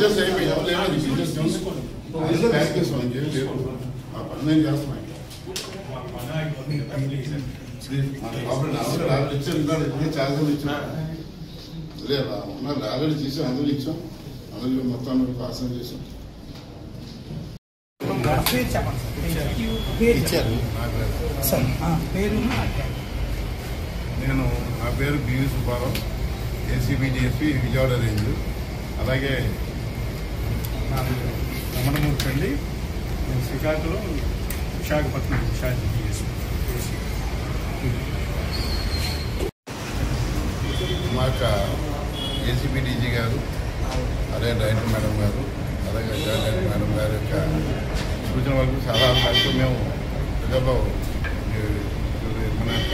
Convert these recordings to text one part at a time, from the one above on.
Just అయిపోయింది pack చేస్తాం ఇంకేం లేదు ఆ పని నేను చేస్తున్నాను ఛార్జీలు ఇచ్చాం లేదా ఉన్నారు ఆల్రెడీ తీసాం అందరూ ఇచ్చాం అందరూ మొత్తం పాసం చేసాం నేను నా పేరు బివి సుబ్బారావు ఏసీబీడీఎస్పీ విజయవాడ రేంజ్ అలాగే రమణమూర్తి అండి నేను శ్రీకాకుళం విశాఖపట్నం మా యొక్క ఏసీబీ డీజీ గారు అలాగే డైరెక్టర్ మేడం గారు అలాగే జాయింట్ మేడం గారి యొక్క సూచన వరకు సలహా మేరకు మేము ప్రజల్లో మన యొక్క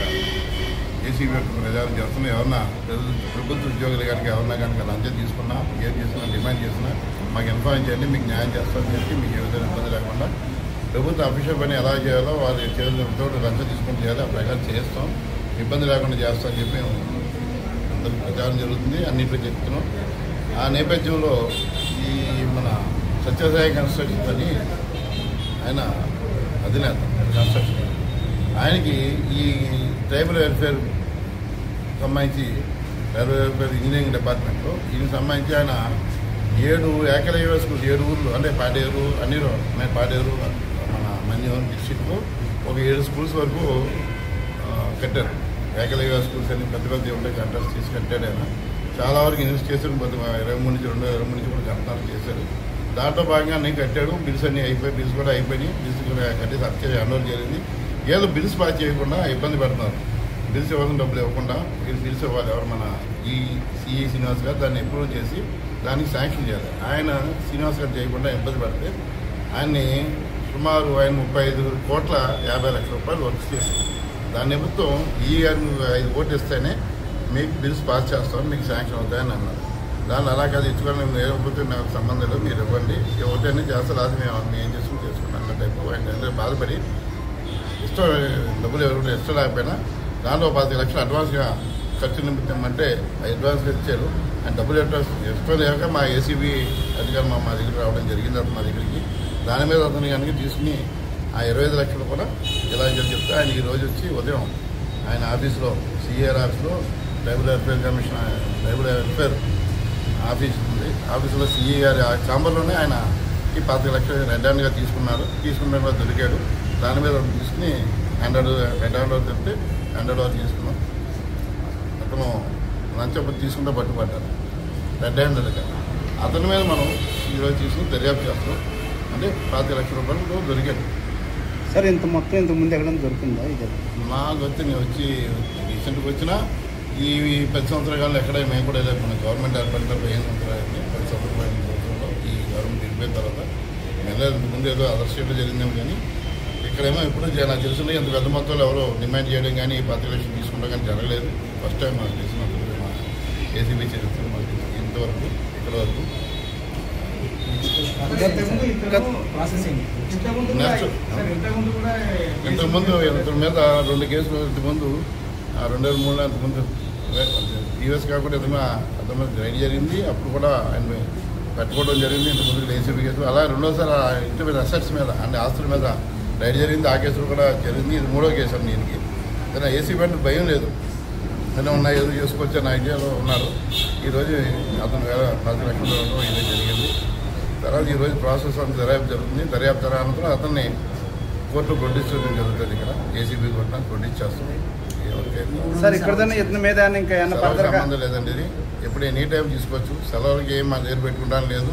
ఏసీబీ యొక్క ప్రజలు చేస్తున్నాం ఎవరన్నా ప్రభుత్వ ఉద్యోగుల గారికి ఎవరన్నా కనుక లంచం తీసుకున్నా ఏం చేసుకున్నా డిమాండ్ చేసినా మాకు ఇన్ఫార్మ్ చేయండి మీకు న్యాయం చేస్తామని చెప్పి మీకు ఏ విధంగా ఇబ్బంది లేకుండా ప్రభుత్వ అఫీషియల్ పని ఎలా చేయాలో వారి చేతులతో లంచం తీసుకుని చేయాలి ఆ ప్రకారం చేస్తాం ఇబ్బంది లేకుండా చేస్తామని చెప్పి అందరికి ప్రచారం జరుగుతుంది అన్నింటిలో చెప్తున్నాం ఆ నేపథ్యంలో ఈ మన సత్యసాయి కన్స్ట్రక్షన్ అని ఆయన అధినేత కన్స్ట్రక్షన్ ఆయనకి ఈ ట్రైబల్ వెల్ఫేర్ సంబంధించి ట్రైబల్ వెల్ఫేర్ ఇంజనీరింగ్ డిపార్ట్మెంట్లో దీనికి సంబంధించి ఆయన 7 ఏకలవ్య స్కూల్ 7 ఊర్లు అంటే పాడేరు అన్నిలో పాడేరు మన మన్యం డిస్ట్రిక్ట్లో ఒక 7 స్కూల్స్ వరకు కట్టారు ఏకలవ్య స్కూల్స్ అన్ని పెద్ద పెద్ద ఉండే కంట్రాక్ట్ చేసి కట్టాడు ఆయన చాలా వరకు ఇన్వెస్ట్ చేశారు 23 నుంచి 2023 నుంచి కూడా కంట్రాక్ట్ చేశారు దాంట్లో భాగంగా అన్నీ కట్టాడు బిల్స్ అన్నీ అయిపోయి బిల్స్ కూడా అయిపోయినాయి బిల్స్ కూడా కట్టి సర్చే హ్యాండ్ జరిగింది ఏదో బిల్స్ పాస్ చేయకుండా ఇబ్బంది పెడుతున్నారు బిల్స్ ఇవ్వాల్సిన డబ్బులు ఇవ్వకుండా బిల్స్ ఇవ్వాలి ఎవరు మన ఈ సిఈ శ్రీనివాస్ గారు దాన్ని అప్రూవ్ చేసి దానికి శాంక్షన్ చేయాలి ఆయన శ్రీనివాస్ గారు చేయకుండా ఇబ్బంది పడితే ఆయన్ని సుమారు ఆయన 35,50,00,000 రూపాయలు వర్క్ చేసి దాని నిమిత్తం ఈ గారిని 5 కోట్లు ఇస్తేనే మీకు బిల్స్ పాస్ చేస్తామని మీకు శాంక్షన్ అవుతాయని అన్నారు దాన్ని అలా కాదు ఇచ్చుకొని మేము లేకపోతే నాకు సంబంధం లేదు మీరు ఇవ్వండి ఒకటైనా చేస్తారు అది మేము ఏం చేసుకుని చేసుకున్నాం అన్న టైపు ఆయన బాధపడి ఇష్టం డబ్బులు ఎవరు ఇష్టం లేకపోయినా దాంట్లో 10 లక్షలు అడ్వాన్స్గా ఖర్చు నిమిత్తం అంటే అడ్వాన్స్గా ఇచ్చారు ఆయన డబ్బులు ఇష్టం లేక మా ఏసీబీ అధికారులు మా దగ్గర రావడం జరిగింది అతను మా దగ్గరికి దాని మీద అతను కనుక తీసుకుని ఆ 25 లక్షలు కూడా ఇలా చెప్తే ఆయన ఈరోజు వచ్చి ఉదయం ఆయన ఆఫీస్లో సిఆర్ ఆఫీస్లో tribal welfare commission tribal welfare office ఉంది ఆఫీసులో సిఈ గారి ఛాంబర్లోనే ఆయన ఈ 25 లక్షలు రెడ్ హ్యాండ్గా తీసుకున్న దొరికాడు దాని మీద తీసుకుని రెడ్ హ్యాండ్ ఓవర్ చెప్తే హ్యాండ్ ఓవర్ తీసుకున్నాం అతను లంచం తీసుకుంటే పట్టుబడ్డారు రెడ్ హ్యాండెడ్గా అతని మీద మనం ఈరోజు తీసుకుని దర్యాప్తు చేస్తాం అంటే 25 లక్షల రూపాయలు దొరికాడు సార్ ఇంత మొత్తం ఇంతకుముందు ఎక్కడైనా దొరికిందా ఇది మాకు వచ్చి నేను వచ్చి రీసెంట్గా వచ్చినా ఈ 10 సంవత్సరాల కాలంలో ఎక్కడ మేము కూడా మన గవర్నమెంట్ ఏర్పడిన 15 సంవత్సరాలు 10 సంవత్సరాల ఈ గవర్నమెంట్ వెళ్ళిపోయిన తర్వాత వెళ్ళలేదు ముందు ఏదో అదర్ స్టేట్లో జరిగిందేమో కానీ ఇక్కడేమో ఎప్పుడు నాకు తెలిసిన ఇంత పెద్ద మొత్తంలో ఎవరో డిమాండ్ చేయడం కానీ 10 లక్షలు తీసుకుంటాం కానీ జరగలేదు ఫస్ట్ టైం మాకు తెలిసినప్పుడు మా ఏసీబీ చరిత్ర మాకు ఇంతవరకు ఇక్కడ వరకు ఇంతకుముందు ఇతని మీద 2 కేసులు ఇంతకుముందు 2003 అంతకుముందు యూఎస్ కాకుండా అతని మీద రైడ్ జరిగింది అప్పుడు కూడా ఆయన పెట్టుకోవడం జరిగింది ఇంతకుముందు ఏసీబీ కేసులు అలా రెండోసారి ఇంటి మీద అసెట్స్ మీద అంటే ఆస్తుల మీద రైడ్ జరిగింది ఆ కేసులు కూడా జరిగింది ఇది 3వ కేసు అండి దీనికి కానీ ఏసీబీ అంటే భయం లేదు నేను ఉన్నా ఏదో చేసుకోవచ్చు అన్న ఐడియాలో ఉన్నారు ఈరోజు అతను 10 లక్షలు ఇదే జరిగింది తర్వాత ఈరోజు ప్రాసెస్ అంతా దర్యాప్తు జరుగుతుంది దర్యాప్తు అనంతరం అతన్ని కోర్టు ప్రొడ్యూస్ చేయడం జరుగుతుంది ఇక్కడ ఏసీబీ కోర్టున ప్రొడ్యూస్ చేస్తాం సంబంధం లేదండి ఇది ఎప్పుడు ఎనీ టైం తీసుకోవచ్చు సెలవులకి ఏం మా దగ్గర పెట్టుకుంటాను లేదు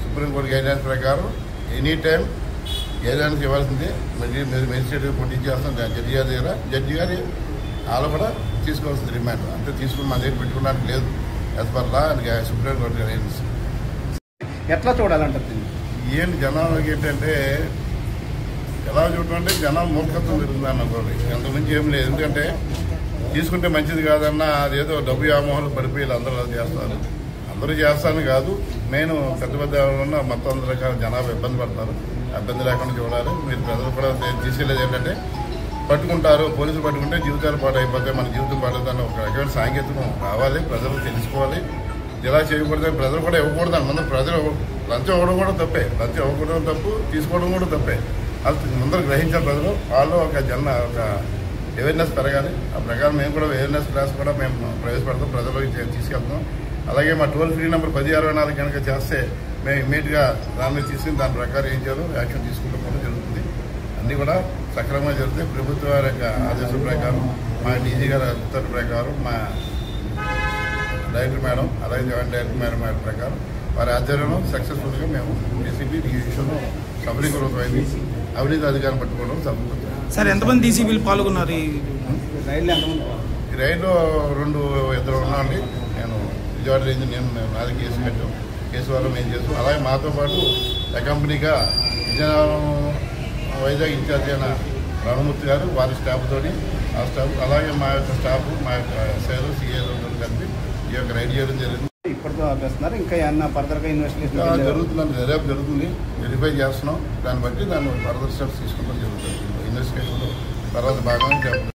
సుప్రీంకోర్టు గైడ్లైన్స్ ప్రకారం ఎనీ టైం గైడ్లైన్స్ ఇవ్వాల్సిందే మెజిస్ట్రేట్గా ప్రొడ్యూస్ చేస్తాం జడ్జి గారి దగ్గర జడ్జి గారి వాళ్ళు కూడా తీసుకోవాల్సింది రిమాండ్ అంతే తీసుకుని మా దగ్గర పెట్టుకోవడానికి లేదు as per law and supreme court guidelines ఎట్లా చూడాలంటే ఏంటి జనాలకి ఏంటంటే ఎలా చూడటంటే జనాలు మూర్ఖత్వం జరుగుతుంది అనుకోండి అంతకుమించి ఏం లేదు ఎందుకంటే తీసుకుంటే మంచిది కాదన్నా అదేదో డబ్బు వ్యామోహాలు పడిపోయి అందరూ అది చేస్తారు అందరూ చేస్తాను కాదు నేను పెద్ద పెద్ద ఉన్న మొత్తం అందరూ రకాల జనాభా ఇబ్బంది పడతారు ఇబ్బంది లేకుండా చూడాలి మీరు ప్రజలు కూడా తీసుకెళ్ళేది ఏంటంటే పట్టుకుంటారు పోలీసులు పట్టుకుంటే జీవితాలు పాటు అయిపోతాయి మన జీవితం పాడవుతాను ఒక రకమైన సాంకేతికం రావాలి ప్రజలు తెలుసుకోవాలి ఇలా చేయకూడదని ప్రజలు కూడా ఇవ్వకూడదు. ముందు ప్రజలు లంచం ఇవ్వడం కూడా తప్పే, లంచం ఇవ్వకూడదు తప్పు, తీసుకోవడం కూడా తప్పే. అది ముందర గ్రహించాలి ప్రజలు. వాళ్ళు ఒక అవేర్నెస్ పెరగాలి. ఆ ప్రకారం మేము కూడా అవేర్నెస్ క్లాస్ కూడా మేము ప్రవేశపెడతాం, ప్రజలకు తీసుకెళ్తాం. అలాగే మా టోల్ ఫ్రీ నెంబర్ 1064 కనుక చేస్తే మేము ఇమ్మీడియట్గా దాని మీద తీసుకుని దాని ప్రకారం ఏం చేయాలో యాక్షన్ తీసుకుంటాం కూడా జరుగుతుంది. అన్నీ కూడా సక్రమంగా జరుగుతాయి. ప్రభుత్వ వారి యొక్క ఆదేశం ప్రకారం, మా డీజీ గారి ఉత్తర్వు ప్రకారం, మా డైరెక్టర్ మేడం అలాగే జాయింట్ డైరెక్టర్ మేడం ప్రకారం వారి ఆధ్వర్యంలో సక్సెస్ఫుల్గా మేము డీసీపీ ఈ విషయంలో సఫలీకృతమైంది. అవినీతి అధికారం పట్టుకోవడం సఫలీకృతం. సార్ ఎంతమంది డీసీపీలు పాల్గొన్నారు ఈ రైల్లో ఎంతమంది? ఈ రైల్లో ఇద్దరు ఉన్నామండి. నేను విజయవాడ రేంజ్ నాది కేసు కట్టాం, కేసు వల్ల మేము చేస్తాం. అలాగే మాతో పాటు అకంపెనీగా విజయనగరం వైజాగ్ ఇన్ఛార్జి అయిన రామమూర్తి గారు వారి స్టాఫ్ తోటి, ఆ స్టాఫ్ అలాగే మా యొక్క స్టాఫ్, మా యొక్క ఎస్ఐలు, సిఐలు కలిపి ఈ యొక్క రైడ్ చేయడం జరిగింది. ఇప్పటితో ఆపేస్తున్నారు, ఇంకా ఏమన్నా ఫర్దర్గా ఇన్వెస్టిగేషన్ జరుగుతుందండి, దర్యాప్తు జరుగుతుంది, వెరిఫై చేస్తున్నాం. దాన్ని బట్టి ఫర్దర్ స్టెప్స్ తీసుకుంటాం జరుగుతుంది. ఇన్వెస్టిగేషన్లో తర్వాత భాగంగా